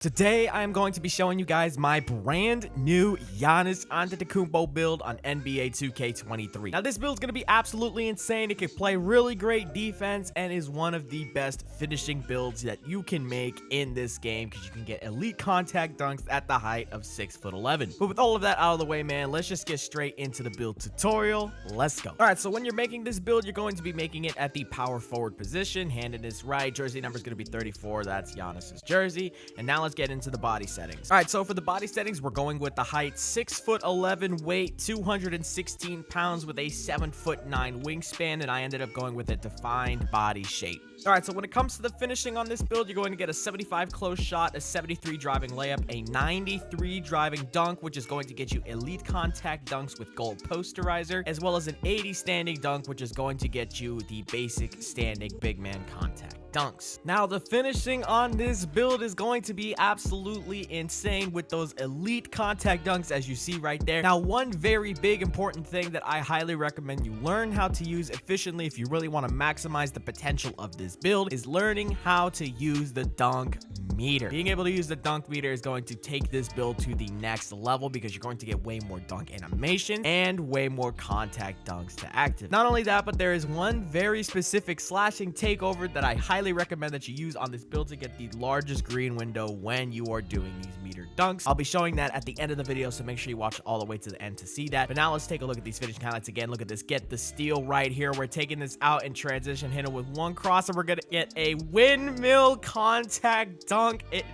Today, I am going to be showing you guys my brand new Giannis Antetokounmpo build on NBA 2K23. Now, this build is going to be absolutely insane. It can play really great defense and is one of the best finishing builds that you can make in this game because you can get elite contact dunks at the height of 6'11". But with all of that out of the way, man, let's just get straight into the build tutorial. Let's go. All right, so when you're making this build, you're going to be making it at the power forward position. Handed is right. Jersey number is going to be 34. That's Giannis's jersey. And now let's get into the body settings. All right, so for the body settings, we're going with the height 6'11", weight 216 pounds with a 7'9" wingspan, and I ended up going with a defined body shape. All right, so when it comes to the finishing on this build, you're going to get a 75 close shot, a 73 driving layup, a 93 driving dunk, which is going to get you elite contact dunks with gold posterizer, as well as an 80 standing dunk, which is going to get you the basic standing big man contact dunks. Now, the finishing on this build is going to be absolutely insane with those elite contact dunks as you see right there. Now, one very big important thing that I highly recommend you learn how to use efficiently if you really want to maximize the potential of this build is learning how to use the dunk meter. Being able to use the dunk meter is going to take this build to the next level because you're going to get way more dunk animation and way more contact dunks to activate. Not only that, but there is one very specific slashing takeover that I highly recommend that you use on this build to get the largest green window when you are doing these meter dunks. I'll be showing that at the end of the video, so make sure you watch all the way to the end to see that. But now let's take a look at these finishing highlights again. Look at this. Get the steal right here. We're taking this out in transition, hit it with one cross, and we're gonna get a windmill contact dunk.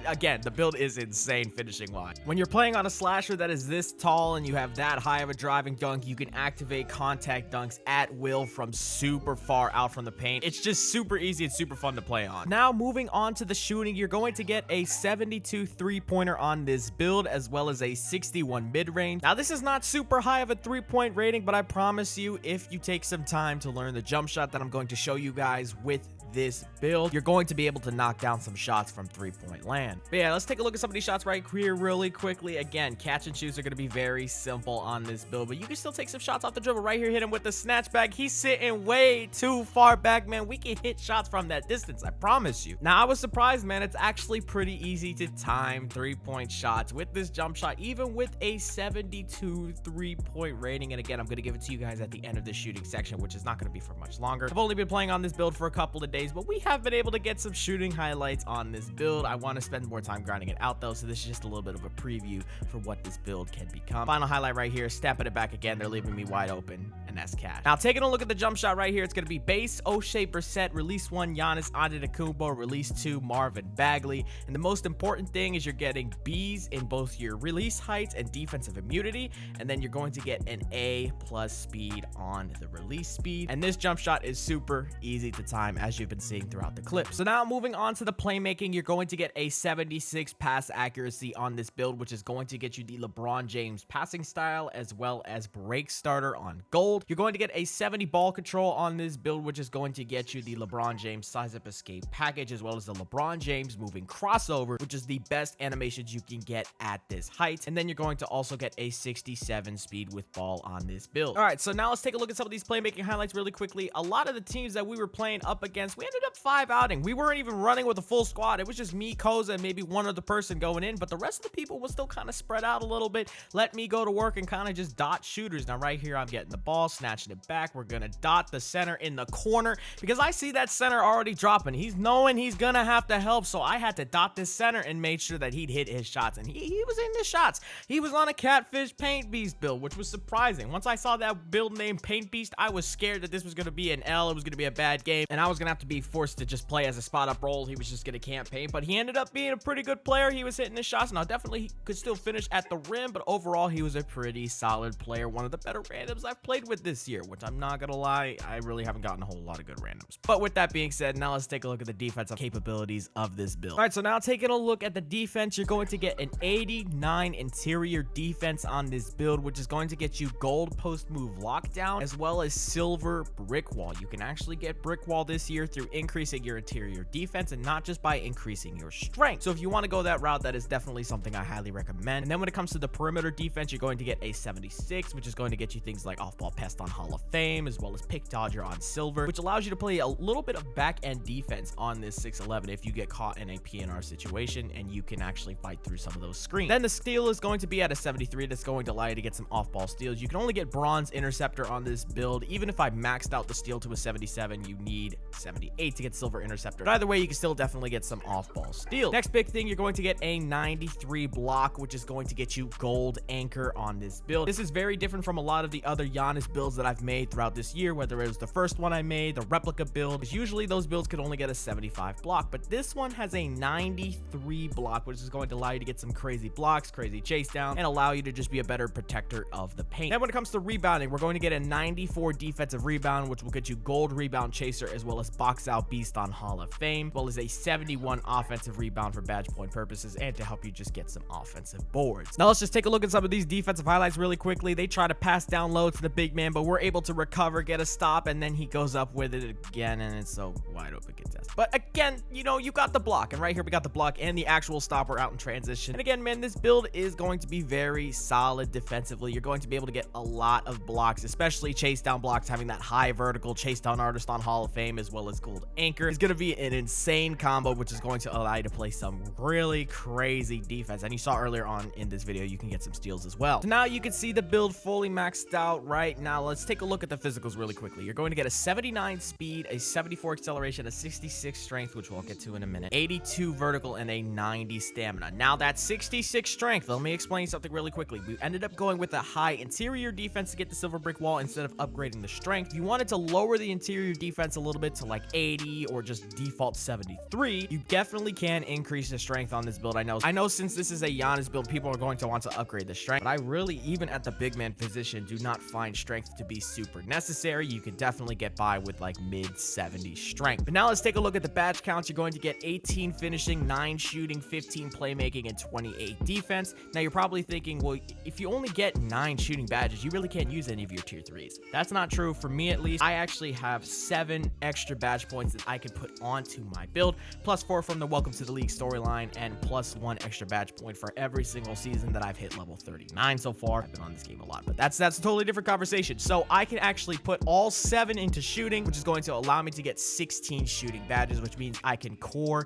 Again, the build is insane finishing wise. When you're playing on a slasher that is this tall and you have that high of a driving dunk, you can activate contact dunks at will from super far out from the paint. It's just super easy and super fun to play on. Now, moving on to the shooting, you're going to get a 72 three-pointer on this build, as well as a 61 mid-range. Now, this is not super high of a three-point rating, but I promise you, if you take some time to learn the jump shot that I'm going to show you guys with this build, you're going to be able to knock down some shots from three-point land. But yeah, let's take a look at some of these shots right here really quickly. Again, catch and shoots are going to be very simple on this build, but you can still take some shots off the dribble. Right here, hit him with the snatch back. He's sitting way too far back, man. We can hit shots from that distance, I promise you. Now, I was surprised, man. It's actually pretty easy to time three-point shots with this jump shot, even with a 72 three-point rating. And again, I'm going to give it to you guys at the end of this shooting section, which is not going to be for much longer. I've only been playing on this build for a couple of days, but we have been able to get some shooting highlights on this build. I want to spend more time grinding it out though, so this is just a little bit of a preview for what this build can become. Final highlight right here, stepping it back again. They're leaving me wide open, and that's cash. Now, taking a look at the jump shot right here, it's going to be base O'Shea Brissett, release 1 Giannis Antetokounmpo, release 2 Marvin Bagley. And the most important thing is you're getting B's in both your release heights and defensive immunity, and then you're going to get an A+ speed on the release speed. And this jump shot is super easy to time, as you've been seeing throughout the clip. So now moving on to the playmaking, you're going to get a 76 pass accuracy on this build, which is going to get you the LeBron James passing style as well as break starter on gold. You're going to get a 70 ball control on this build, which is going to get you the LeBron James size up escape package, as well as the LeBron James moving crossover, which is the best animations you can get at this height. And then you're going to also get a 67 speed with ball on this build. All right, so now let's take a look at some of these playmaking highlights really quickly. A lot of the teams that we were playing up against, we ended up 5-outing. We weren't even running with a full squad. It was just me, Koza, and maybe one other person going in, but the rest of the people was still kind of spread out a little bit. Let me go to work and kind of just dot shooters. Now, right here, I'm getting the ball, snatching it back. We're going to dot the center in the corner because I see that center already dropping. He's knowing he's going to have to help, so I had to dot this center and made sure that he'd hit his shots, and he was in his shots. He was on a Catfish Paint Beast build, which was surprising. Once I saw that build named Paint Beast, I was scared that this was going to be an L. It was going to be a bad game, and I was going to have to be forced to just play as a spot-up role. He was just going to campaign, but he ended up being a pretty good player. He was hitting his shots. Now, definitely he could still finish at the rim, but overall, he was a pretty solid player. One of the better randoms I've played with this year, which I'm not going to lie, I really haven't gotten a whole lot of good randoms. But with that being said, now let's take a look at the defensive capabilities of this build. All right, so now taking a look at the defense, you're going to get an 89 interior defense on this build, which is going to get you gold post move lockdown, as well as silver brick wall. You can actually get brick wall this year through increasing your interior defense and not just by increasing your strength. So if you want to go that route, that is definitely something I highly recommend. And then when it comes to the perimeter defense, you're going to get a 76, which is going to get you things like off-ball pest on Hall of Fame, as well as pick dodger on silver, which allows you to play a little bit of back-end defense on this 6'11 if you get caught in a PNR situation and you can actually fight through some of those screens. Then the steal is going to be at a 73. That's going to allow you to get some off-ball steals. You can only get bronze interceptor on this build. Even if I maxed out the steal to a 77, you need 78 to get silver interceptor. But either way, you can still definitely get some off-ball steals. Next big thing, you're going to get a 93 block, which is going to get you gold anchor on this build. This is very different from a lot of the other Giannis builds that I've made throughout this year, whether it was the first one I made, the replica build, because usually those builds could only get a 75 block, but this one has a 93 block, which is going to allow you to get some crazy blocks, crazy chase down, and allow you to just be a better protector of the paint. Then when it comes to rebounding, we're going to get a 94 defensive rebound, which will get you gold rebound chaser, as well as box out beast on Hall of Fame, as well as a 71 offensive rebound for badge point purposes and to help you just get some offensive boards. Now let's just take a look at some of these defensive highlights really quickly. They try to pass down low to the big man, but we're able to recover, get a stop, and then he goes up with it again, and it's so wide open contest. But again, you know, you got the block, and right here we got the block and the actual stop. We're out in transition. And again, man, this build is going to be very solid defensively. You're going to be able to get a lot of blocks, especially chase down blocks. Having that high vertical chase down artist on Hall of Fame as well as gold anchor is going to be an insane combo, which is going to allow you to play some really crazy defense. And you saw earlier on in this video, you can get some steals as well. So now you can see the build fully maxed out right now. Let's take a look at the physicals really quickly. You're going to get a 79 speed, a 74 acceleration, a 66 strength, which we'll get to in a minute, 82 vertical, and a 90 stamina. Now that 66 strength, let me explain something really quickly. We ended up going with a high interior defense to get the silver brick wall instead of upgrading the strength. If you wanted to lower the interior defense a little bit to like 80 or just default 73, you definitely can increase the strength on this build. I know since this is a Giannis build, people are going to want to upgrade the strength, but I really, even at the big man position, do not find strength to be super necessary. You could definitely get by with like mid 70 strength. But now let's take a look at the badge counts. You're going to get 18 finishing, 9 shooting, 15 playmaking, and 28 defense. Now you're probably thinking, well, if you only get 9 shooting badges, you really can't use any of your tier 3s. That's not true for me, at least. I actually have 7 extra badge points that I can put onto my build, plus 4 from the Welcome to the League storyline, and plus 1 extra badge point for every single season that I've hit level 39 so far. I've been on this game a lot, but that's a totally different conversation. So I can actually put all 7 into shooting, which is going to allow me to get 16 shooting badges, which means I can core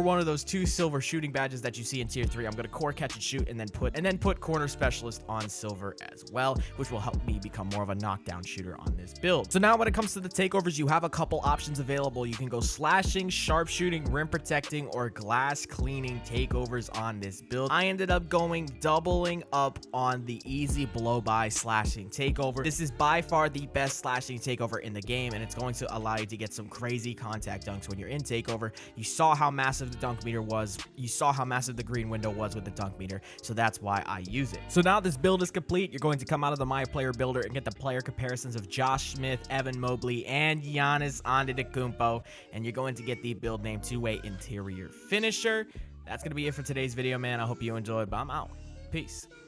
one of those 2 silver shooting badges that you see in tier 3. I'm going to core, catch, and shoot, and then put corner specialist on silver as well, which will help me become more of a knockdown shooter on this build. So now when it comes to the takeovers, you have a couple options available. You can go slashing, sharpshooting, rim protecting, or glass cleaning takeovers on this build. I ended up going doubling up on the easy blow by slashing takeover. This is by far the best slashing takeover in the game, and it's going to allow you to get some crazy contact dunks when you're in takeover. You saw how massive the dunk meter was. You saw how massive the green window was with the dunk meter, so that's why I use it. So now this build is complete. You're going to come out of the My Player Builder and get the player comparisons of Josh Smith, Evan Mobley, and Giannis Antetokounmpo, and you're going to get the build name two-way interior finisher. That's going to be it for today's video, man. I hope you enjoyed, but I'm out. Peace.